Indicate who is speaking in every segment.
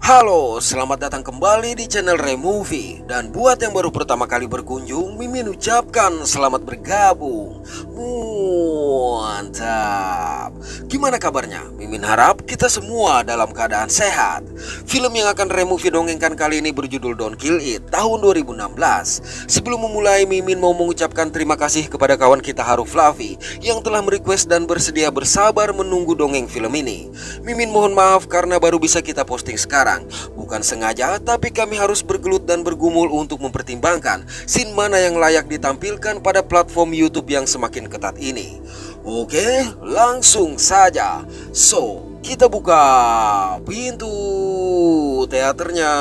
Speaker 1: Halo, selamat datang kembali di channel Removie. Dan buat yang baru pertama kali berkunjung, Mimin ucapkan selamat bergabung. Mantap. Gimana kabarnya? Mimin harap kita semua dalam keadaan sehat. Film yang akan Removie dongengkan kali ini berjudul Don't Kill It tahun 2016. Sebelum memulai, Mimin mau mengucapkan terima kasih kepada kawan kita Haru Fluffy yang telah merequest dan bersedia bersabar menunggu dongeng film ini. Mimin mohon maaf karena baru bisa kita posting sekarang. Bukan sengaja, tapi kami harus bergelut dan bergumul untuk mempertimbangkan scene mana yang layak ditampilkan pada platform YouTube yang semakin ketat ini. Oke, langsung saja. So, kita buka pintu teaternya.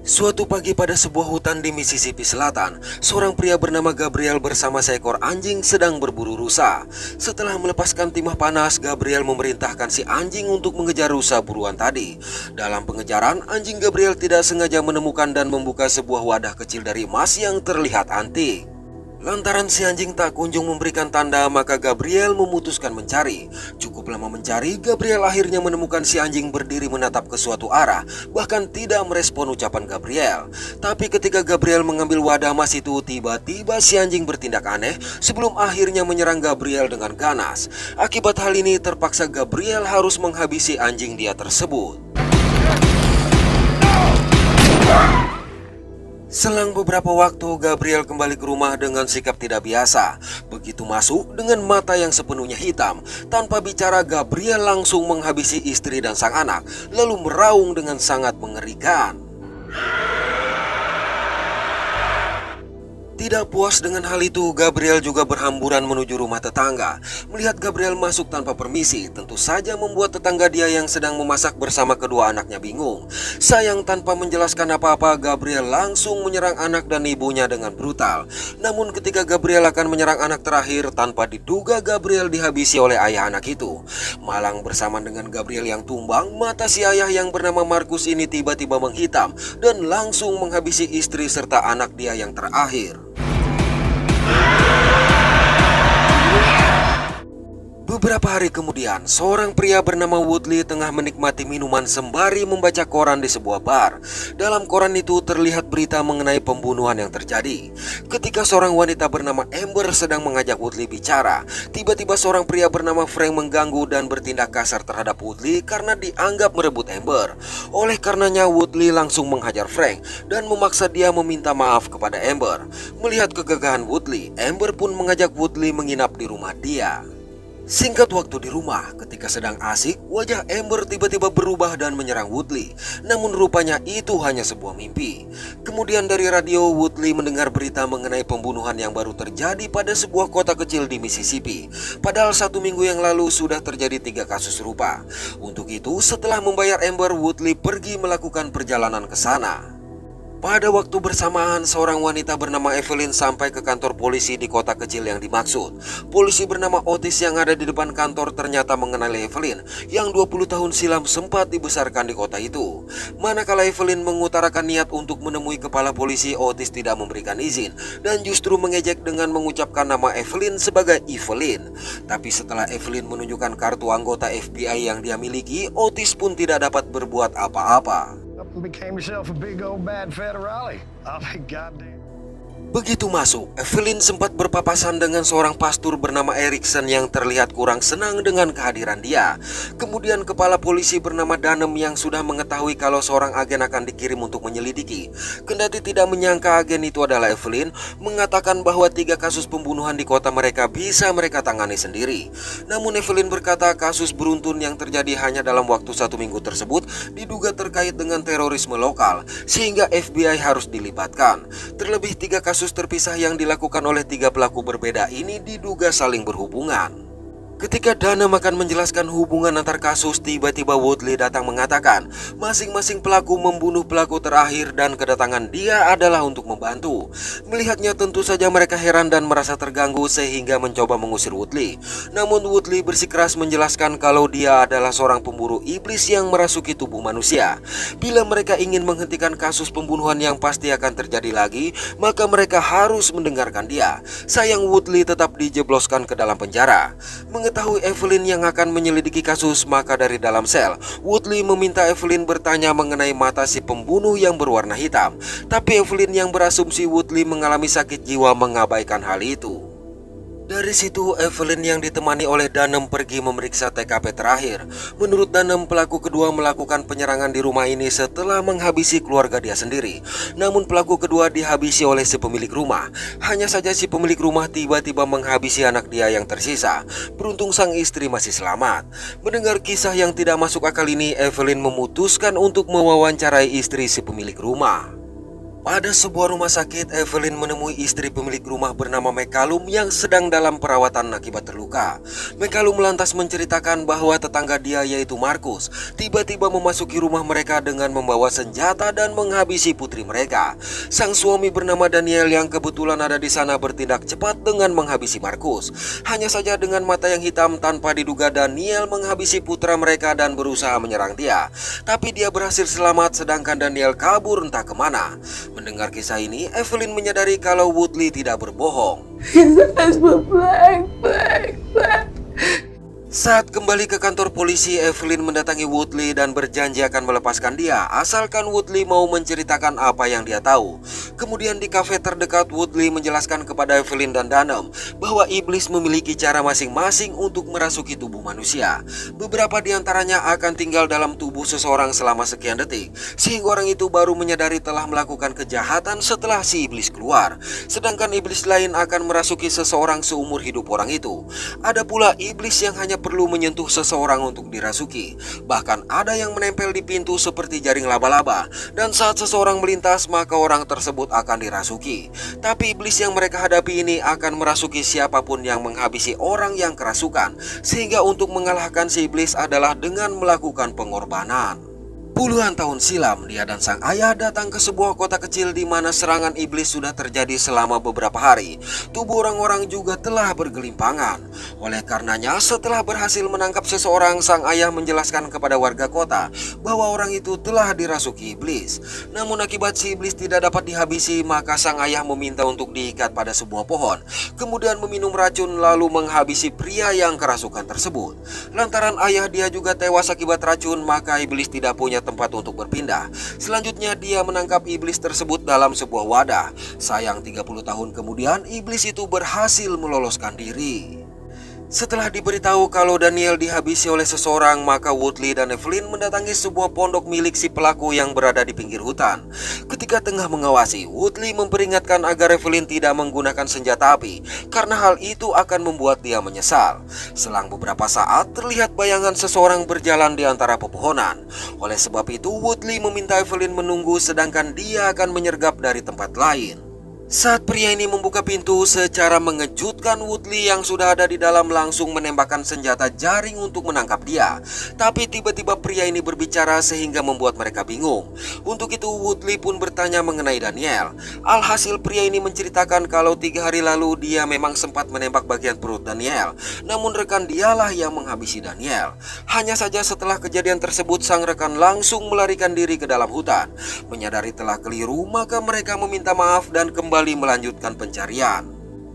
Speaker 1: Suatu pagi pada sebuah hutan di Mississippi Selatan, seorang pria bernama Gabriel bersama seekor anjing sedang berburu rusa. Setelah melepaskan timah panas, Gabriel memerintahkan si anjing untuk mengejar rusa buruan tadi. Dalam pengejaran, anjing Gabriel tidak sengaja menemukan dan membuka sebuah wadah kecil dari emas yang terlihat antik. Lantaran si anjing tak kunjung memberikan tanda, maka Gabriel memutuskan mencari. Cukup lama mencari, Gabriel akhirnya menemukan si anjing berdiri menatap ke suatu arah, bahkan tidak merespon ucapan Gabriel. Tapi ketika Gabriel mengambil wadah emas itu, tiba-tiba si anjing bertindak aneh sebelum akhirnya menyerang Gabriel dengan ganas. Akibat hal ini, terpaksa Gabriel harus menghabisi anjing dia tersebut. Selang beberapa waktu, Gabriel kembali ke rumah dengan sikap tidak biasa. Begitu masuk dengan mata yang sepenuhnya hitam, tanpa bicara Gabriel langsung menghabisi istri dan sang anak, lalu meraung dengan sangat mengerikan. Tidak puas dengan hal itu, Gabriel juga berhamburan menuju rumah tetangga. Melihat Gabriel masuk tanpa permisi, tentu saja membuat tetangga dia yang sedang memasak bersama kedua anaknya bingung. Sayang, tanpa menjelaskan apa-apa, Gabriel langsung menyerang anak dan ibunya dengan brutal. Namun ketika Gabriel akan menyerang anak terakhir, tanpa diduga Gabriel dihabisi oleh ayah anak itu. Malang bersamaan dengan Gabriel yang tumbang, mata si ayah yang bernama Markus ini tiba-tiba menghitam dan langsung menghabisi istri serta anak dia yang terakhir. Beberapa hari kemudian, seorang pria bernama Woodley tengah menikmati minuman sembari membaca koran di sebuah bar. Dalam koran itu terlihat berita mengenai pembunuhan yang terjadi. Ketika seorang wanita bernama Amber sedang mengajak Woodley bicara, tiba-tiba seorang pria bernama Frank mengganggu dan bertindak kasar terhadap Woodley karena dianggap merebut Amber. Oleh karenanya, Woodley langsung menghajar Frank dan memaksa dia meminta maaf kepada Amber. Melihat kegagahan Woodley, Amber pun mengajak Woodley menginap di rumah dia. Singkat waktu di rumah, ketika sedang asik, wajah Amber tiba-tiba berubah dan menyerang Woodley. Namun rupanya itu hanya sebuah mimpi. Kemudian dari radio, Woodley mendengar berita mengenai pembunuhan yang baru terjadi pada sebuah kota kecil di Mississippi. Padahal 1 minggu yang lalu sudah terjadi 3 kasus serupa. Untuk itu, setelah membayar Amber, Woodley pergi melakukan perjalanan ke sana. Pada waktu bersamaan, seorang wanita bernama Evelyn sampai ke kantor polisi di kota kecil yang dimaksud. Polisi bernama Otis yang ada di depan kantor ternyata mengenali Evelyn yang 20 tahun silam sempat dibesarkan di kota itu. Manakala Evelyn mengutarakan niat untuk menemui kepala polisi, Otis tidak memberikan izin dan justru mengejek dengan mengucapkan nama Evelyn sebagai Evelyn. Tapi setelah Evelyn menunjukkan kartu anggota FBI yang dia miliki, Otis pun tidak dapat berbuat apa-apa.
Speaker 2: Became yourself a big old bad federale. I'll be goddamn.
Speaker 1: Begitu masuk, Evelyn sempat berpapasan dengan seorang pastor bernama Erickson yang terlihat kurang senang dengan kehadiran dia. Kemudian kepala polisi bernama Dunham yang sudah mengetahui kalau seorang agen akan dikirim untuk menyelidiki. Kendati tidak menyangka agen itu adalah Evelyn, mengatakan bahwa 3 kasus pembunuhan di kota mereka bisa mereka tangani sendiri. Namun Evelyn berkata kasus beruntun yang terjadi hanya dalam waktu 1 minggu tersebut diduga terkait dengan terorisme lokal, sehingga FBI harus dilibatkan. Terlebih 3 kasus terpisah yang dilakukan oleh 3 pelaku berbeda ini diduga saling berhubungan. Ketika Dana akan menjelaskan hubungan antar kasus, tiba-tiba Woodley datang mengatakan masing-masing pelaku membunuh pelaku terakhir dan kedatangan dia adalah untuk membantu. Melihatnya tentu saja mereka heran dan merasa terganggu sehingga mencoba mengusir Woodley. Namun Woodley bersikeras menjelaskan kalau dia adalah seorang pemburu iblis yang merasuki tubuh manusia. Bila mereka ingin menghentikan kasus pembunuhan yang pasti akan terjadi lagi, maka mereka harus mendengarkan dia. Sayang Woodley tetap dijebloskan ke dalam penjara. Mengetahui Evelyn yang akan menyelidiki kasus, maka dari dalam sel, Woodley meminta Evelyn bertanya mengenai mata si pembunuh yang berwarna hitam. Tapi Evelyn yang berasumsi Woodley mengalami sakit jiwa mengabaikan hal itu. Dari situ Evelyn yang ditemani oleh Dunham pergi memeriksa TKP terakhir. Menurut Dunham, pelaku kedua melakukan penyerangan di rumah ini setelah menghabisi keluarga dia sendiri. Namun pelaku kedua dihabisi oleh si pemilik rumah. Hanya saja si pemilik rumah tiba-tiba menghabisi anak dia yang tersisa. Beruntung sang istri masih selamat. Mendengar kisah yang tidak masuk akal ini, Evelyn memutuskan untuk mewawancarai istri si pemilik rumah. Pada sebuah rumah sakit, Evelyn menemui istri pemilik rumah bernama McCallum yang sedang dalam perawatan akibat terluka. McCallum lantas menceritakan bahwa tetangga dia yaitu Marcus tiba-tiba memasuki rumah mereka dengan membawa senjata dan menghabisi putri mereka. Sang suami bernama Daniel yang kebetulan ada di sana bertindak cepat dengan menghabisi Marcus. Hanya saja dengan mata yang hitam tanpa diduga Daniel menghabisi putra mereka dan berusaha menyerang dia. Tapi dia berhasil selamat sedangkan Daniel kabur entah kemana. Mendengar kisah ini, Evelyn menyadari kalau Woodley tidak berbohong. Saat kembali ke kantor polisi, Evelyn mendatangi Woodley dan berjanji akan melepaskan dia asalkan Woodley mau menceritakan apa yang dia tahu. Kemudian di kafe terdekat, Woodley menjelaskan kepada Evelyn dan Dunham bahwa iblis memiliki cara masing-masing untuk merasuki tubuh manusia. Beberapa di antaranya akan tinggal dalam tubuh seseorang selama sekian detik, sehingga orang itu baru menyadari telah melakukan kejahatan setelah si iblis keluar. Sedangkan iblis lain akan merasuki seseorang seumur hidup orang itu. Ada pula iblis yang hanya perlu menyentuh seseorang untuk dirasuki. Bahkan ada yang menempel di pintu seperti jaring laba-laba, dan saat seseorang melintas maka orang tersebut akan dirasuki. Tapi iblis yang mereka hadapi ini akan merasuki siapapun yang menghabisi orang yang kerasukan, sehingga untuk mengalahkan si iblis adalah dengan melakukan pengorbanan. Puluhan tahun silam, dia dan sang ayah datang ke sebuah kota kecil di mana serangan iblis sudah terjadi selama beberapa hari. Tubuh orang-orang juga telah bergelimpangan. Oleh karenanya, setelah berhasil menangkap seseorang, sang ayah menjelaskan kepada warga kota bahwa orang itu telah dirasuki iblis. Namun akibat si iblis tidak dapat dihabisi, maka sang ayah meminta untuk diikat pada sebuah pohon. Kemudian meminum racun lalu menghabisi pria yang kerasukan tersebut. Lantaran ayah dia juga tewas akibat racun, maka iblis tidak punya tempat untuk berpindah. Selanjutnya dia menangkap iblis tersebut dalam sebuah wadah. Sayang 30 tahun kemudian iblis itu berhasil meloloskan diri. Setelah diberitahu kalau Daniel dihabisi oleh seseorang, maka Woodley dan Evelyn mendatangi sebuah pondok milik si pelaku yang berada di pinggir hutan. Ketika tengah mengawasi, Woodley memperingatkan agar Evelyn tidak menggunakan senjata api karena hal itu akan membuat dia menyesal. Selang beberapa saat, terlihat bayangan seseorang berjalan di antara pepohonan. Oleh sebab itu, Woodley meminta Evelyn menunggu sedangkan dia akan menyergap dari tempat lain. Saat pria ini membuka pintu, secara mengejutkan Woodley yang sudah ada di dalam langsung menembakkan senjata jaring untuk menangkap dia. Tapi tiba-tiba pria ini berbicara sehingga membuat mereka bingung. Untuk itu Woodley pun bertanya mengenai Daniel. Alhasil pria ini menceritakan kalau 3 hari lalu dia memang sempat menembak bagian perut Daniel. Namun rekan dialah yang menghabisi Daniel. Hanya saja setelah kejadian tersebut sang rekan langsung melarikan diri ke dalam hutan. Menyadari telah keliru, maka mereka meminta maaf dan kembali melanjutkan pencarian.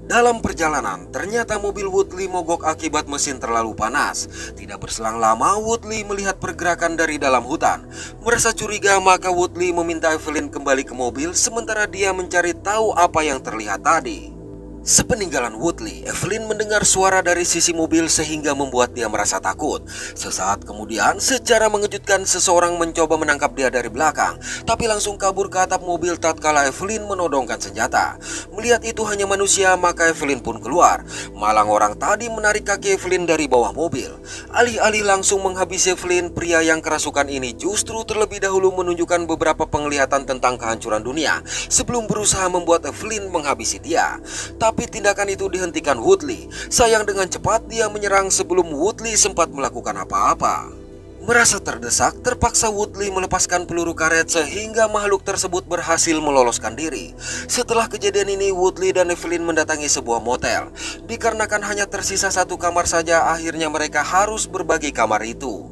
Speaker 1: Dalam perjalanan, ternyata mobil Woodley mogok akibat mesin terlalu panas. Tidak berselang lama, Woodley melihat pergerakan dari dalam hutan. Merasa curiga, maka Woodley meminta Evelyn kembali ke mobil sementara dia mencari tahu apa yang terlihat tadi. Sepeninggalan Woodley, Evelyn mendengar suara dari sisi mobil sehingga membuat dia merasa takut. Sesaat kemudian, secara mengejutkan seseorang mencoba menangkap dia dari belakang, tapi langsung kabur ke atap mobil tatkala Evelyn menodongkan senjata. Melihat itu hanya manusia, maka Evelyn pun keluar. Malang orang tadi menarik kaki Evelyn dari bawah mobil. Alih-alih langsung menghabisi Evelyn, pria yang kerasukan ini justru terlebih dahulu menunjukkan beberapa penglihatan tentang kehancuran dunia sebelum berusaha membuat Evelyn menghabisi dia. Tapi tindakan itu dihentikan Woodley. Sayang dengan cepat dia menyerang sebelum Woodley sempat melakukan apa-apa. Merasa terdesak, terpaksa Woodley melepaskan peluru karet sehingga makhluk tersebut berhasil meloloskan diri. Setelah kejadian ini, Woodley dan Evelyn mendatangi sebuah motel. Dikarenakan hanya tersisa 1 kamar saja, akhirnya mereka harus berbagi kamar itu.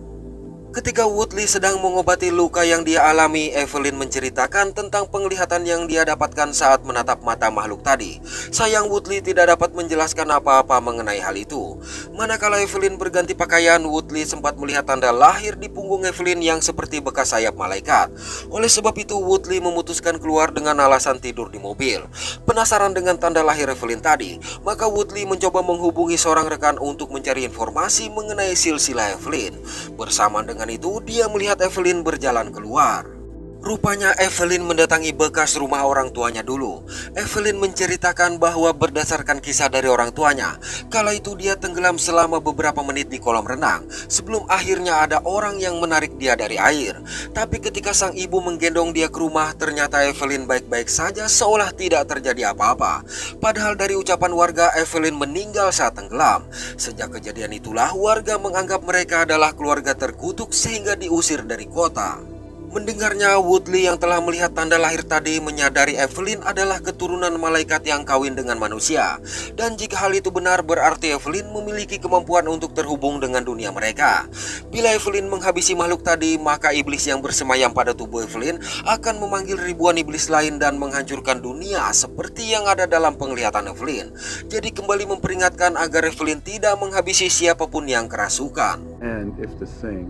Speaker 1: Ketika Woodley sedang mengobati luka yang dia alami, Evelyn menceritakan tentang penglihatan yang dia dapatkan saat menatap mata makhluk tadi. Sayang Woodley tidak dapat menjelaskan apa-apa mengenai hal itu. Manakala Evelyn berganti pakaian, Woodley sempat melihat tanda lahir di punggung Evelyn yang seperti bekas sayap malaikat. Oleh sebab itu, Woodley memutuskan keluar dengan alasan tidur di mobil. Penasaran dengan tanda lahir Evelyn tadi, maka Woodley mencoba menghubungi seorang rekan untuk mencari informasi mengenai silsilah Evelyn. Bersama dengan itu, dia melihat Evelyn berjalan keluar. Rupanya Evelyn mendatangi bekas rumah orang tuanya dulu. Evelyn menceritakan bahwa berdasarkan kisah dari orang tuanya, kala itu dia tenggelam selama beberapa menit di kolam renang sebelum akhirnya ada orang yang menarik dia dari air. Tapi ketika sang ibu menggendong dia ke rumah, ternyata Evelyn baik-baik saja seolah tidak terjadi apa-apa. Padahal dari ucapan warga, Evelyn meninggal saat tenggelam. Sejak kejadian itulah warga menganggap mereka adalah keluarga terkutuk sehingga diusir dari kota. Mendengarnya, Woodley yang telah melihat tanda lahir tadi menyadari Evelyn adalah keturunan malaikat yang kawin dengan manusia. Dan jika hal itu benar, berarti Evelyn memiliki kemampuan untuk terhubung dengan dunia mereka. Bila Evelyn menghabisi makhluk tadi, maka iblis yang bersemayam pada tubuh Evelyn akan memanggil ribuan iblis lain dan menghancurkan dunia seperti yang ada dalam penglihatan Evelyn. Jadi kembali memperingatkan agar Evelyn tidak menghabisi siapapun yang kerasukan.
Speaker 3: And if the thing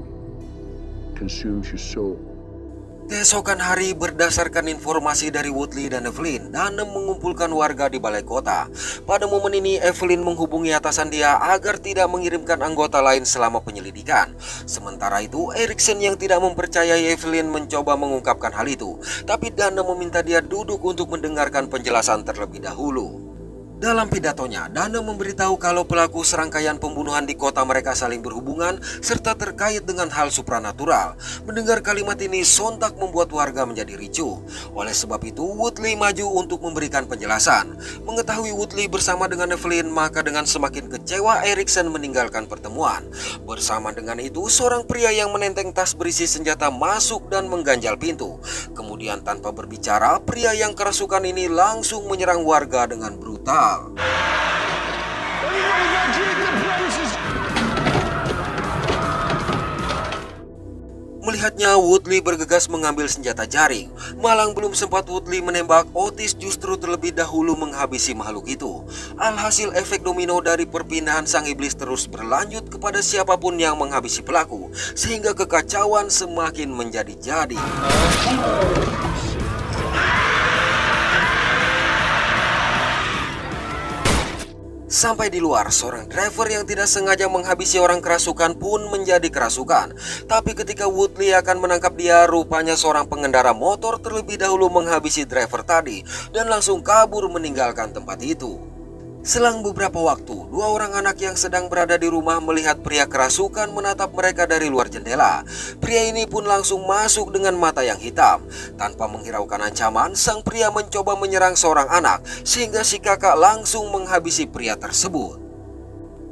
Speaker 3: consumes your soul.
Speaker 1: Keesokan hari, berdasarkan informasi dari Woodley dan Evelyn, Danem mengumpulkan warga di balai kota. Pada momen ini, Evelyn menghubungi atasan dia agar tidak mengirimkan anggota lain selama penyelidikan. Sementara itu, Erikson yang tidak mempercayai Evelyn mencoba mengungkapkan hal itu, tapi Danem meminta dia duduk untuk mendengarkan penjelasan terlebih dahulu. Dalam pidatonya, Danem memberitahu kalau pelaku serangkaian pembunuhan di kota mereka saling berhubungan serta terkait dengan hal supranatural. Mendengar kalimat ini sontak membuat warga menjadi ricuh. Oleh sebab itu, Woodley maju untuk memberikan penjelasan. Mengetahui Woodley bersama dengan Evelyn, maka dengan semakin kecewa Erikson meninggalkan pertemuan. Bersama dengan itu, seorang pria yang menenteng tas berisi senjata masuk dan mengganjal pintu. Kemudian tanpa berbicara, pria yang kerasukan ini langsung menyerang warga dengan brutal. Melihatnya, Woodley bergegas mengambil senjata jaring. Malang belum sempat Woodley menembak, Otis justru terlebih dahulu menghabisi makhluk itu. Alhasil efek domino dari perpindahan sang iblis terus berlanjut kepada siapapun yang menghabisi pelaku, sehingga kekacauan semakin menjadi-jadi. Sampai di luar, seorang driver yang tidak sengaja menghabisi orang kerasukan pun menjadi kerasukan. Tapi ketika Woodley akan menangkap dia, rupanya seorang pengendara motor terlebih dahulu menghabisi driver tadi dan langsung kabur meninggalkan tempat itu. Selang beberapa waktu, dua orang anak yang sedang berada di rumah melihat pria kerasukan menatap mereka dari luar jendela. Pria ini pun langsung masuk dengan mata yang hitam. Tanpa menghiraukan ancaman, sang pria mencoba menyerang seorang anak, sehingga si kakak langsung menghabisi pria tersebut.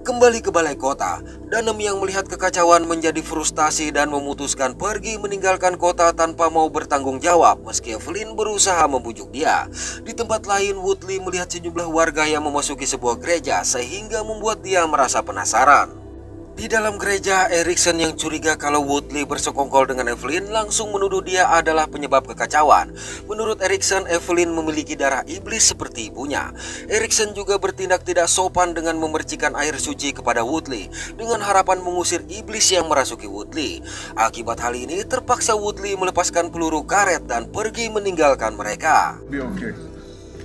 Speaker 1: Kembali ke balai kota, Danem yang melihat kekacauan menjadi frustasi dan memutuskan pergi meninggalkan kota tanpa mau bertanggung jawab meski Evelyn berusaha membujuk dia. Di tempat lain, Woodley melihat sejumlah warga yang memasuki sebuah gereja sehingga membuat dia merasa penasaran. Di dalam gereja, Erikson yang curiga kalau Woodley bersekongkol dengan Evelyn langsung menuduh dia adalah penyebab kekacauan. Menurut Erikson, Evelyn memiliki darah iblis seperti ibunya. Erikson juga bertindak tidak sopan dengan memercikan air suci kepada Woodley dengan harapan mengusir iblis yang merasuki Woodley. Akibat hal ini, terpaksa Woodley melepaskan peluru karet dan pergi meninggalkan mereka.
Speaker 3: Be okay.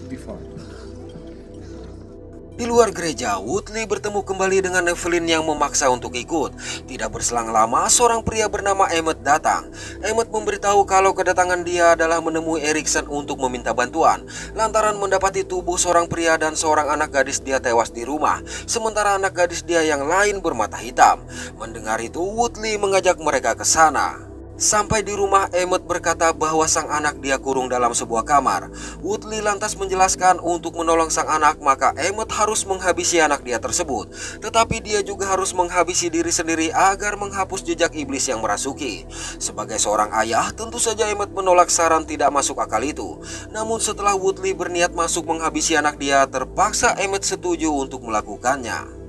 Speaker 3: Be fine.
Speaker 1: Di luar gereja, Woodley bertemu kembali dengan Evelyn yang memaksa untuk ikut. Tidak berselang lama, seorang pria bernama Emmett datang. Emmett memberitahu kalau kedatangan dia adalah menemui Erikson untuk meminta bantuan, lantaran mendapati tubuh seorang pria dan seorang anak gadis dia tewas di rumah, sementara anak gadis dia yang lain bermata hitam. Mendengar itu, Woodley mengajak mereka ke sana. Sampai di rumah, Emmett berkata bahwa sang anak dia kurung dalam sebuah kamar. Woodley lantas menjelaskan untuk menolong sang anak, maka Emmett harus menghabisi anak dia tersebut. Tetapi dia juga harus menghabisi diri sendiri agar menghapus jejak iblis yang merasuki. Sebagai seorang ayah, tentu saja Emmett menolak saran tidak masuk akal itu. Namun setelah Woodley berniat masuk menghabisi anak dia, terpaksa Emmett setuju untuk melakukannya.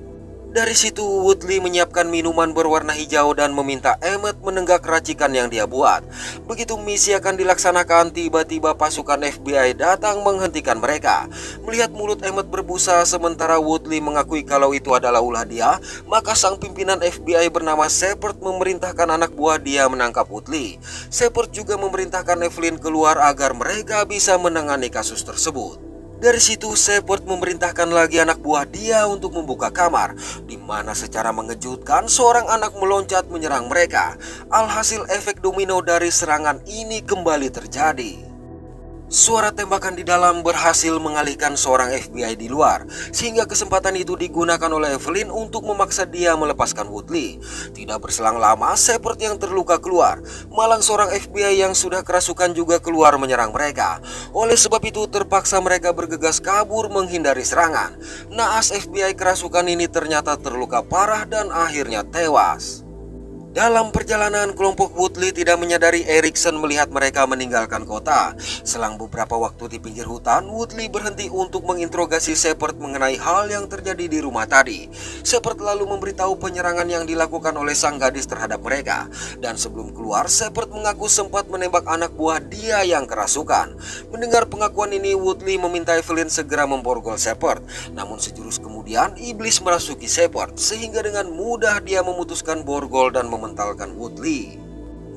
Speaker 1: Dari situ Woodley menyiapkan minuman berwarna hijau dan meminta Emmett menenggak racikan yang dia buat. Begitu misi akan dilaksanakan, tiba-tiba pasukan FBI datang menghentikan mereka. Melihat mulut Emmett berbusa sementara Woodley mengakui kalau itu adalah ulah dia, maka sang pimpinan FBI bernama Shepard memerintahkan anak buah dia menangkap Woodley. Shepard juga memerintahkan Evelyn keluar agar mereka bisa menangani kasus tersebut. Dari situ Shepard memerintahkan lagi anak buah dia untuk membuka kamar, di mana secara mengejutkan seorang anak meloncat menyerang mereka. Alhasil efek domino dari serangan ini kembali terjadi. Suara tembakan di dalam berhasil mengalihkan seorang FBI di luar, sehingga kesempatan itu digunakan oleh Evelyn untuk memaksa dia melepaskan Woodley. Tidak berselang lama, Shepard yang terluka keluar. Malang seorang FBI yang sudah kerasukan juga keluar menyerang mereka. Oleh sebab itu terpaksa mereka bergegas kabur menghindari serangan. Naas FBI kerasukan ini ternyata terluka parah dan akhirnya tewas. Dalam perjalanan, kelompok Woodley tidak menyadari Erickson melihat mereka meninggalkan kota. Selang beberapa waktu di pinggir hutan, Woodley berhenti untuk menginterogasi Shepard mengenai hal yang terjadi di rumah tadi. Shepard lalu memberitahu penyerangan yang dilakukan oleh sang gadis terhadap mereka. Dan sebelum keluar, Shepard mengaku sempat menembak anak buah dia yang kerasukan. Mendengar pengakuan ini, Woodley meminta Evelyn segera memborgol Shepard. Namun sejurus kemudian, iblis merasuki Shepard, sehingga dengan mudah dia memutuskan borgol dan mentalkan Woodley.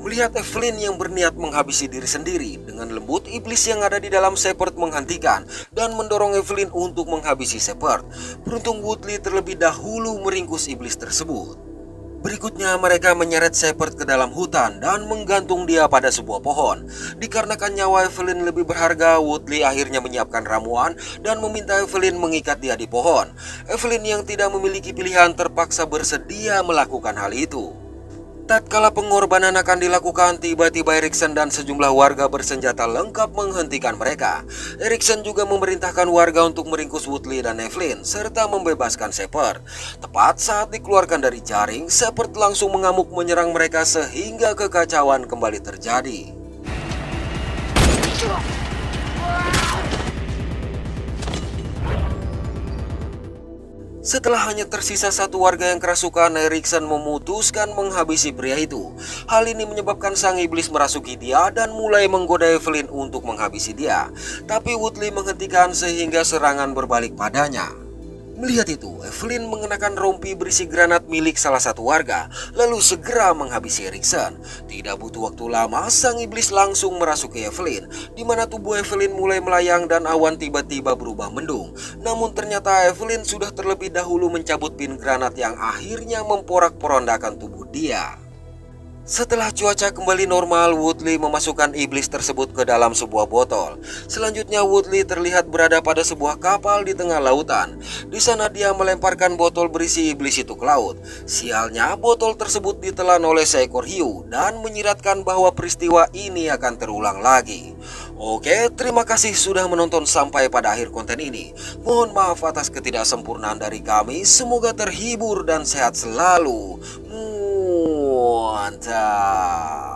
Speaker 1: Melihat Evelyn yang berniat menghabisi diri sendiri, dengan lembut iblis yang ada di dalam Shepard menghentikan dan mendorong Evelyn untuk menghabisi Shepard. Beruntung Woodley terlebih dahulu meringkus iblis tersebut. Berikutnya mereka menyeret Shepard ke dalam hutan dan menggantung dia pada sebuah pohon. Dikarenakan nyawa Evelyn lebih berharga, Woodley akhirnya menyiapkan ramuan dan meminta Evelyn mengikat dia di pohon. Evelyn yang tidak memiliki pilihan terpaksa bersedia melakukan hal itu. Tatkala pengorbanan akan dilakukan, tiba-tiba Erickson dan sejumlah warga bersenjata lengkap menghentikan mereka. Erickson juga memerintahkan warga untuk meringkus Woodley dan Evelyn serta membebaskan Shepard. Tepat saat dikeluarkan dari jaring, Shepard langsung mengamuk menyerang mereka sehingga kekacauan kembali terjadi. Setelah hanya tersisa satu warga yang kerasukan, Erickson memutuskan menghabisi pria itu. Hal ini menyebabkan sang iblis merasuki dia dan mulai menggoda Evelyn untuk menghabisi dia. Tapi Woodley menghentikan sehingga serangan berbalik padanya. Melihat itu, Evelyn mengenakan rompi berisi granat milik salah satu warga, lalu segera menghabisi Erickson. Tidak butuh waktu lama, sang iblis langsung merasuki Evelyn, di mana tubuh Evelyn mulai melayang dan awan tiba-tiba berubah mendung. Namun ternyata Evelyn sudah terlebih dahulu mencabut pin granat yang akhirnya memporak-porandakan tubuh dia. Setelah cuaca kembali normal, Woodley memasukkan iblis tersebut ke dalam sebuah botol. Selanjutnya Woodley terlihat berada pada sebuah kapal di tengah lautan. Di sana dia melemparkan botol berisi iblis itu ke laut. Sialnya, botol tersebut ditelan oleh seekor hiu dan menyiratkan bahwa peristiwa ini akan terulang lagi. Oke, terima kasih sudah menonton sampai pada akhir konten ini. Mohon maaf atas ketidaksempurnaan dari kami. Semoga terhibur dan sehat selalu. Mantap.